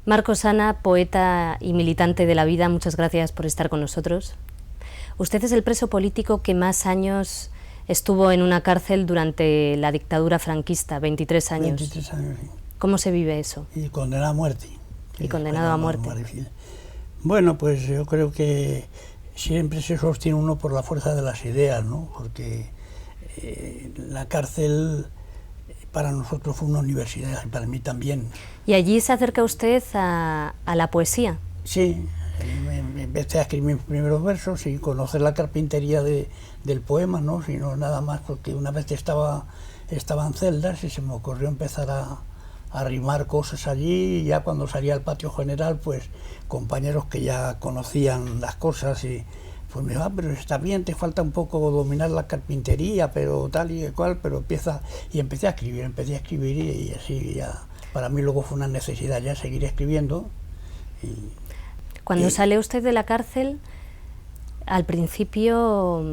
Marcos Ana, poeta y militante de la vida, muchas gracias por estar con nosotros. Usted es el preso político que más años estuvo en una cárcel durante la dictadura franquista, 23 años. 23 años, sí. ¿Cómo se vive eso? Y condenado a muerte. Y condenado a muerte. Bueno, pues yo creo que siempre se sostiene uno por la fuerza de las ideas, ¿no? Porque la cárcel para nosotros fue una universidad y para mí también. ¿Y allí se acerca usted a la poesía? Sí, me empecé a escribir mis primeros versos y conocer la carpintería del poema, ¿no? Sino nada más porque una vez estaba en celdas y se me ocurrió empezar a rimar cosas allí, y ya cuando salía al patio general, pues compañeros que ya conocían las cosas y pues me dijo, pero está bien, te falta un poco dominar la carpintería, pero tal y cual, pero empieza, y empecé a escribir y así ya, para mí luego fue una necesidad ya seguir escribiendo. Cuando sale usted de la cárcel, al principio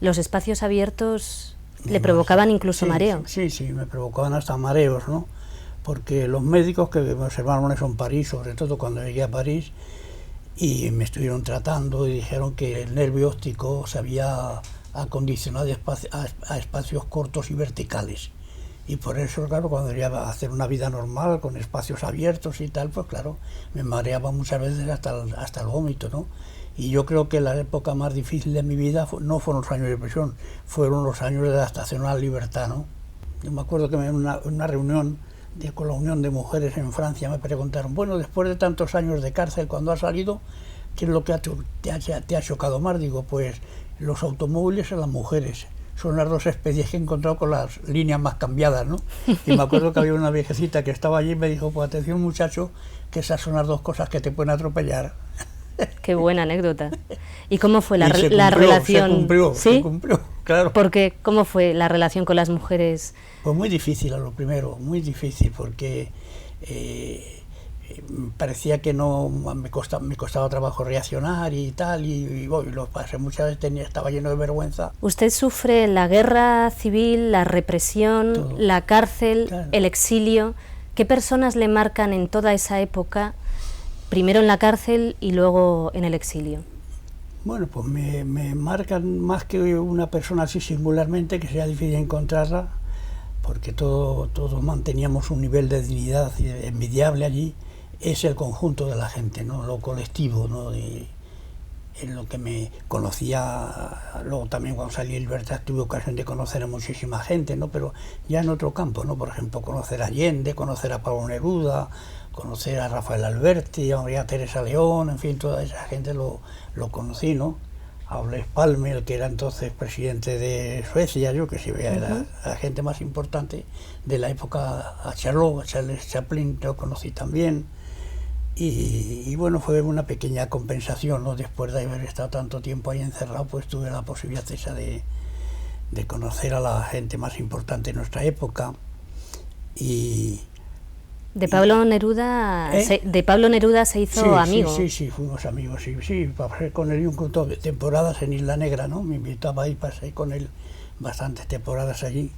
los espacios abiertos le provocaban incluso mareo. Sí, me provocaban hasta mareos, ¿no? Porque los médicos que me observaron eso en París, sobre todo cuando llegué a París, y me estuvieron tratando y dijeron que el nervio óptico se había acondicionado a espacios cortos y verticales. Y por eso, claro, cuando iba a hacer una vida normal, con espacios abiertos y tal, pues claro, me mareaba muchas veces hasta el vómito, ¿no? Y yo creo que la época más difícil de mi vida no fueron los años de prisión, fueron los años de adaptación a la libertad, ¿no? Yo me acuerdo que en una reunión con la Unión de Mujeres en Francia me preguntaron, bueno, después de tantos años de cárcel, cuando has salido, ¿qué es lo que te ha chocado más? Digo, pues los automóviles y las mujeres. Son las dos especies que he encontrado con las líneas más cambiadas, ¿no? Y me acuerdo que había una viejecita que estaba allí y me dijo, pues atención muchacho, que esas son las dos cosas que te pueden atropellar. Qué buena anécdota. ¿Y cómo fue la relación? Se cumplió, claro. Porque, ¿cómo fue la relación con las mujeres? Pues muy difícil a lo primero, muy difícil, porque parecía que no me costaba trabajo reaccionar y tal, y lo pasé muchas veces, estaba lleno de vergüenza. Usted sufre la guerra civil, la represión, todo. La cárcel, Claro. El exilio. ¿Qué personas le marcan en toda esa época, primero en la cárcel y luego en el exilio? Bueno, pues me marcan más que una persona así singularmente, que sea difícil encontrarla, porque todos manteníamos un nivel de dignidad envidiable allí. Es el conjunto de la gente, ¿no? Lo colectivo, ¿no? En lo que me conocía, luego también cuando salí en libertad tuve ocasión de conocer a muchísima gente, ¿no? Pero ya en otro campo, ¿no? Por ejemplo, conocer a Allende, conocer a Pablo Neruda, conocer a Rafael Alberti, a María Teresa León, en fin, toda esa gente lo conocí, ¿no? A Olof Palme, el que era entonces presidente de Suecia, yo que sí, era la gente más importante de la época. A Charles Chaplin lo conocí también. Y bueno, fue una pequeña compensación, ¿no? Después de haber estado tanto tiempo ahí encerrado, pues tuve la posibilidad esa de conocer a la gente más importante de nuestra época. De Pablo Neruda se hizo amigo. Sí, fuimos amigos, sí, pasé con él temporadas en Isla Negra, ¿no? Me invitaba y pasé con él bastantes temporadas allí.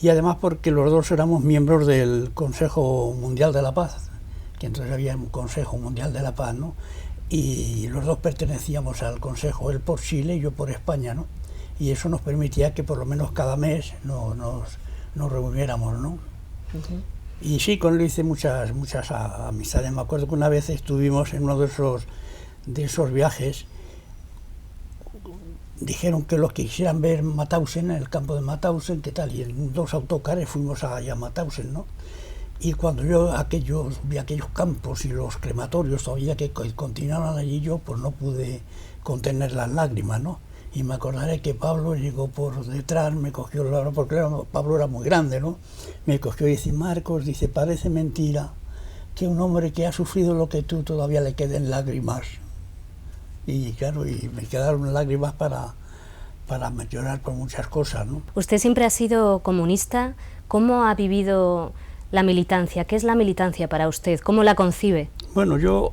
Y además porque los dos éramos miembros del Consejo Mundial de la Paz, que entonces había un Consejo Mundial de la Paz, ¿no? Y los dos pertenecíamos al Consejo, él por Chile y yo por España, ¿no? Y eso nos permitía que por lo menos cada mes nos reuniéramos, ¿no? Y sí, con él hice muchas amistades. Me acuerdo que una vez estuvimos en uno de esos viajes, dijeron que los que quisieran ver Mauthausen, en el campo de Mauthausen, ¿qué tal? Y en 2 autocares fuimos allá a Mauthausen, ¿no? Y cuando yo vi aquellos campos y los crematorios todavía que continuaban allí, yo pues no pude contener las lágrimas, ¿no? Y me acordaré que Pablo llegó por detrás, me cogió la mano, porque Pablo era muy grande, ¿no? Me cogió y dice, Marcos, dice, parece mentira que un hombre que ha sufrido lo que tú todavía le queden lágrimas. Y claro, y me quedaron lágrimas para llorar por muchas cosas, ¿no? Usted siempre ha sido comunista. ¿Cómo ha vivido la militancia? ¿Qué es la militancia para usted? ¿Cómo la concibe? Bueno, yo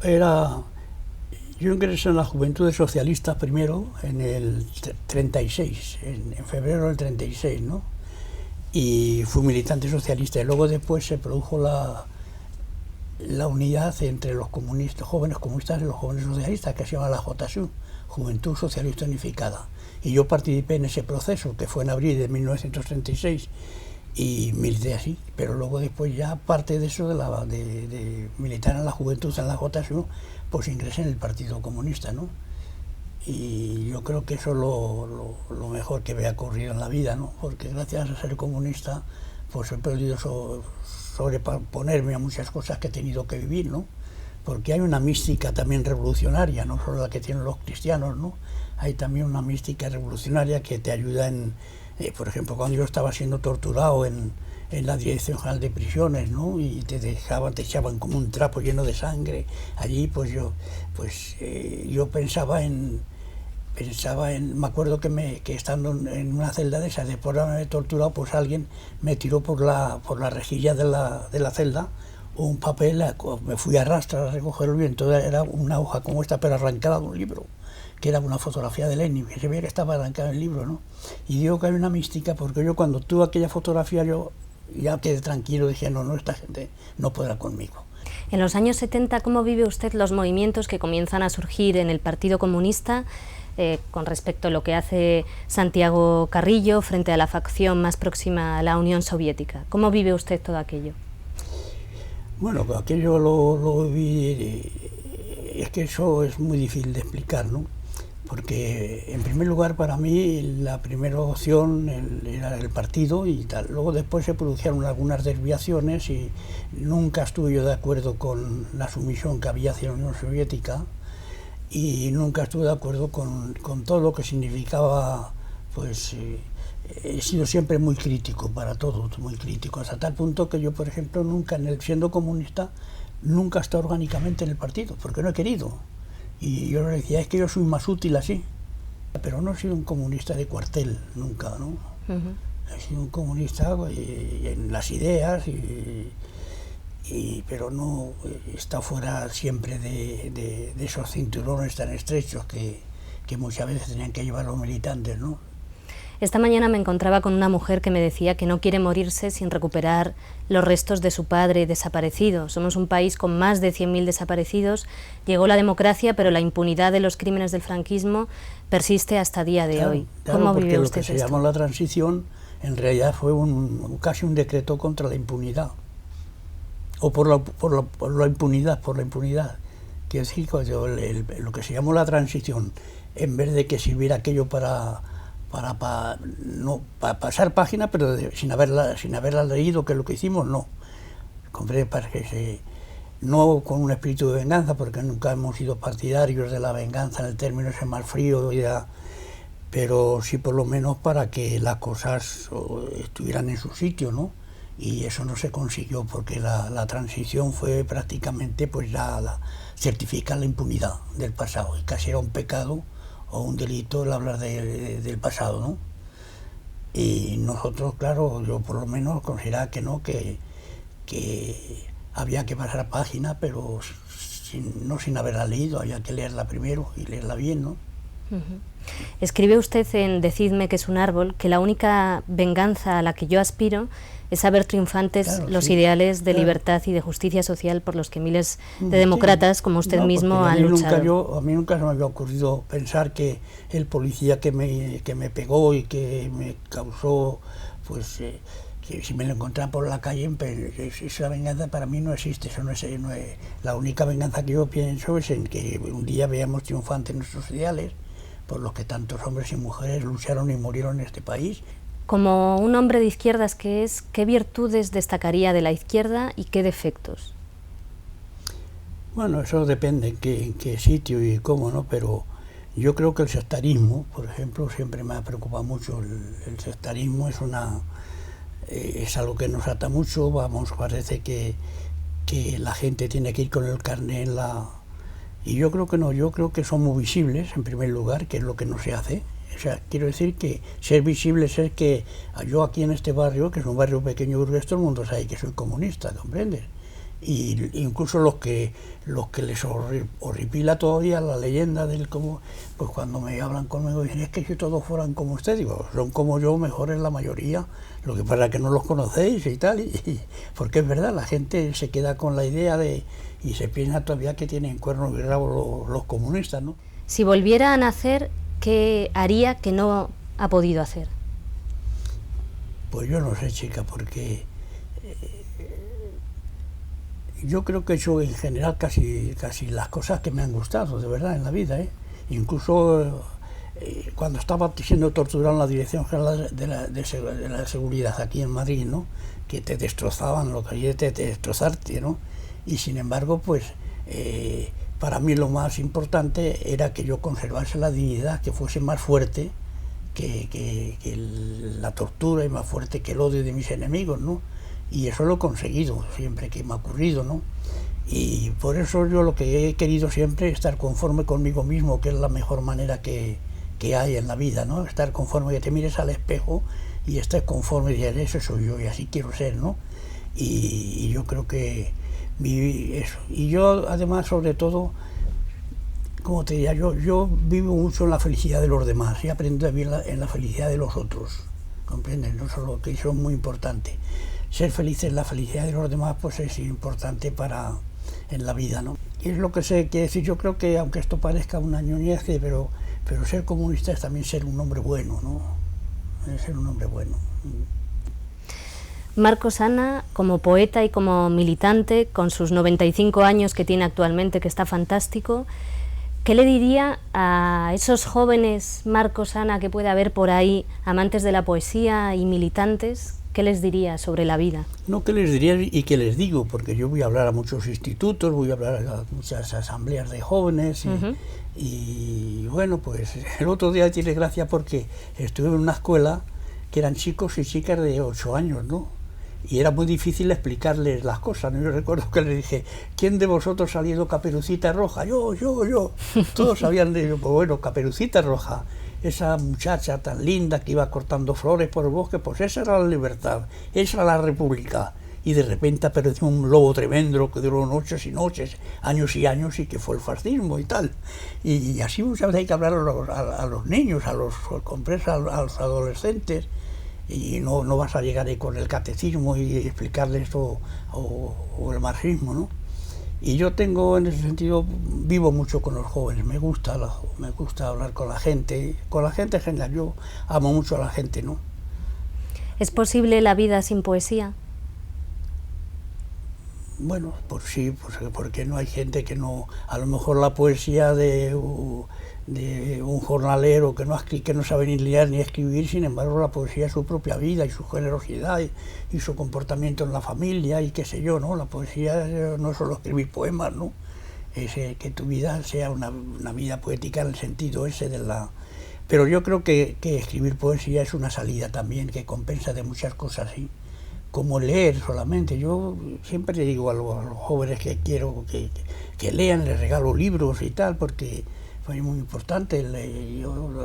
ingresé en las Juventudes Socialistas primero en el 36, en febrero del 36, ¿no? Y fui militante socialista. Y luego después se produjo la unidad entre los comunistas, jóvenes comunistas y los jóvenes socialistas, que se llama la JSU, Juventud Socialista Unificada. Y yo participé en ese proceso, que fue en abril de 1936, y milité así, pero luego después ya, aparte de eso, de militar en la juventud en la JSU, pues ingresé en el Partido Comunista, ¿no? Y yo creo que eso es lo mejor que me ha ocurrido en la vida, ¿no? Porque gracias a ser comunista, pues he podido sobreponerme a muchas cosas que he tenido que vivir, ¿no? Porque hay una mística también revolucionaria, no solo la que tienen los cristianos, ¿no? Hay también una mística revolucionaria que te ayuda en, por ejemplo, cuando yo estaba siendo torturado en la Dirección General de Prisiones, ¿no? Y te echaban como un trapo lleno de sangre. Allí, pues yo pensaba en, me acuerdo que estando en una celda de esas, después de haberme torturado, pues alguien me tiró por la rejilla de la celda un papel, me fui a arrastrar a recogerlo y entonces era una hoja como esta, pero arrancada de un libro, que era una fotografía de Lenin, que se veía que estaba arrancada en el libro, ¿no? Y digo que hay una mística, porque yo cuando tuve aquella fotografía, yo ya quedé tranquilo, dije, no, esta gente no podrá conmigo. En los años 70, ¿cómo vive usted los movimientos que comienzan a surgir en el Partido Comunista con respecto a lo que hace Santiago Carrillo frente a la facción más próxima a la Unión Soviética? ¿Cómo vive usted todo aquello? Bueno, aquello lo vi, es que eso es muy difícil de explicar, ¿no? Porque en primer lugar para mí la primera opción era el partido y tal. Luego después se produjeron algunas desviaciones y nunca estuve yo de acuerdo con la sumisión que había hacia la Unión Soviética y nunca estuve de acuerdo con todo lo que significaba, pues he sido siempre muy crítico para todo, muy crítico, hasta tal punto que yo, por ejemplo, nunca, siendo comunista, nunca he estado orgánicamente en el partido, porque no he querido. Y yo le decía, es que yo soy más útil así. Pero no he sido un comunista de cuartel, nunca, ¿no? He sido un comunista en las ideas, pero no he estado fuera siempre de esos cinturones tan estrechos que muchas veces tenían que llevar los militantes, ¿no? Esta mañana me encontraba con una mujer que me decía que no quiere morirse sin recuperar los restos de su padre desaparecido. Somos un país con más de 100.000 desaparecidos. Llegó la democracia, pero la impunidad de los crímenes del franquismo persiste hasta día de hoy. ¿Cómo vive usted esto? Lo que se llamó la transición, en realidad fue casi un decreto contra la impunidad. O por la impunidad. Quiero decir, lo que se llamó la transición, en vez de que sirviera aquello para pasar página, pero sin haberla leído, que es lo que hicimos, no. Compré para que no con un espíritu de venganza, porque nunca hemos sido partidarios de la venganza en el término ese más frío, pero sí por lo menos para que las cosas estuvieran en su sitio, ¿no? Y eso no se consiguió, porque la transición fue prácticamente pues certificar la impunidad del pasado, y casi era un pecado o un delito el hablar del pasado, ¿no? Y nosotros, claro, yo por lo menos consideraba que no, que había que pasar página, pero no sin haberla leído, había que leerla primero y leerla bien, ¿no? Escribe usted en Decidme que es un árbol que la única venganza a la que yo aspiro es saber triunfantes los ideales de libertad y de justicia social por los que miles de demócratas, como usted mismo, han luchado. A mí nunca se me había ocurrido pensar que el policía que me pegó y que me causó, pues, que si me lo encontraran por la calle, esa venganza para mí no existe. Eso no es, la única venganza que yo pienso es en que un día veamos triunfantes nuestros ideales, por los que tantos hombres y mujeres lucharon y murieron en este país. Como un hombre de izquierdas que es, ¿qué virtudes destacaría de la izquierda y qué defectos? Bueno, eso depende en qué sitio y cómo, ¿no? Pero yo creo que el sectarismo, por ejemplo, siempre me ha preocupado mucho. El sectarismo es algo que nos ata mucho. Parece que la gente tiene que ir con el carnet en la... Y yo creo que no, yo creo que somos visibles, en primer lugar, que es lo que no se hace. O sea, quiero decir que ser visible es que yo aquí en este barrio, que es un barrio pequeño burgués, todo el mundo sabe que soy comunista, ¿comprendes? y incluso los que les horripila todavía la leyenda del cómo, pues cuando me hablan conmigo dicen, es que si todos fueran como usted, digo, son como yo, mejor es la mayoría, lo que pasa es que no los conocéis y tal, porque es verdad, la gente se queda con la idea y se piensa todavía que tienen cuernos y rabos los comunistas, ¿no? Si volviera a nacer, ¿qué haría que no ha podido hacer? Pues yo no sé, chica, porque yo creo que he hecho en general casi las cosas que me han gustado, de verdad, en la vida, ¿eh? Incluso cuando estaba siendo torturado en la Dirección General de la Seguridad aquí en Madrid, ¿no? Que te destrozaban, lo que había de destrozarte, ¿no? Y sin embargo, pues para mí lo más importante era que yo conservase la dignidad, que fuese más fuerte que la tortura y más fuerte que el odio de mis enemigos, ¿no? Y eso lo he conseguido siempre que me ha ocurrido, ¿no? Y por eso yo lo que he querido siempre es estar conforme conmigo mismo, que es la mejor manera que hay en la vida, ¿no? Estar conforme, que te mires al espejo y estés conforme y digas, eso soy yo y así quiero ser, ¿no? Y yo creo que eso. Y yo además, sobre todo, como te diría, yo vivo mucho en la felicidad de los demás y aprendo a vivir en la felicidad de los otros, ¿comprendes? No solo que eso es muy importante. Ser feliz en la felicidad de los demás pues es importante en la vida, ¿no? Y es lo que sé que decir, yo creo que aunque esto parezca una ñoñez, pero ser comunista es también ser un hombre bueno, ¿no? Es ser un hombre bueno. Marcos Ana, como poeta y como militante, con sus 95 años que tiene actualmente, que está fantástico, ¿qué le diría a esos jóvenes Marcos Ana que puede haber por ahí, amantes de la poesía y militantes? ¿Qué les diría sobre la vida? No, ¿qué les diría y qué les digo? Porque yo voy a hablar a muchos institutos, voy a hablar a muchas asambleas de jóvenes y bueno, pues el otro día tiene gracia porque estuve en una escuela que eran chicos y chicas de 8 años, ¿no? Y era muy difícil explicarles las cosas, ¿no? Yo recuerdo que les dije, ¿quién de vosotros ha leído Caperucita Roja? Yo. Todos habían leído, pues bueno, Caperucita Roja. Esa muchacha tan linda que iba cortando flores por el bosque, pues esa era la libertad, esa era la república. Y de repente apareció un lobo tremendo que duró noches y noches, años y años, y que fue el fascismo y tal. Y así muchas veces hay que hablar a los niños, a los adolescentes, y no vas a llegar ahí con el catecismo y explicarles o el marxismo, ¿no? Y yo tengo, en ese sentido, vivo mucho con los jóvenes, me gusta hablar con la gente en general, yo amo mucho a la gente, ¿no? ¿Es posible la vida sin poesía? Bueno, pues sí, porque no hay gente que no, a lo mejor la poesía de un jornalero que no sabe ni leer ni escribir, sin embargo la poesía es su propia vida y su generosidad y su comportamiento en la familia y qué sé yo, ¿no? La poesía no es solo escribir poemas, ¿no? Es que tu vida sea una vida poética en el sentido ese de la... Pero yo creo que escribir poesía es una salida también que compensa de muchas cosas, ¿sí? Como leer solamente. Yo siempre le digo a los jóvenes que quiero que lean, les regalo libros y tal, porque es muy importante.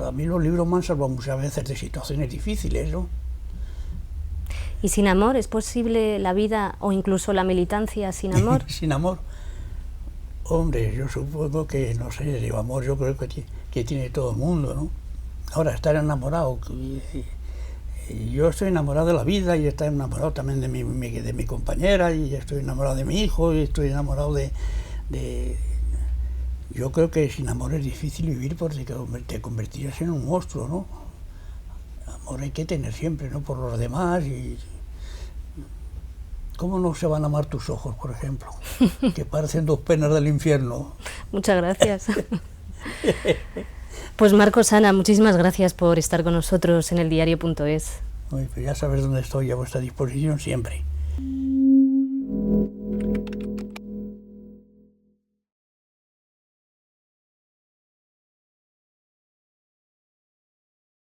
A mí los libros me han salvado muchas veces de situaciones difíciles, ¿no? ¿Y sin amor? ¿Es posible la vida o incluso la militancia sin amor? Sin amor. Hombre, yo supongo que, no sé, el amor yo creo que tiene todo el mundo, ¿no? Ahora, estar enamorado... Yo estoy enamorado de la vida y estoy enamorado también de mi compañera y estoy enamorado de mi hijo y estoy enamorado de... Yo creo que sin amor es difícil vivir porque te convertirías en un monstruo, ¿no? Amor hay que tener siempre, ¿no? Por los demás y... ¿Cómo no se van a amar tus ojos, por ejemplo? Que parecen dos penas del infierno. Muchas gracias. Pues Marcos Ana, muchísimas gracias por estar con nosotros en eldiario.es. Pues ya sabes dónde estoy, a vuestra disposición siempre.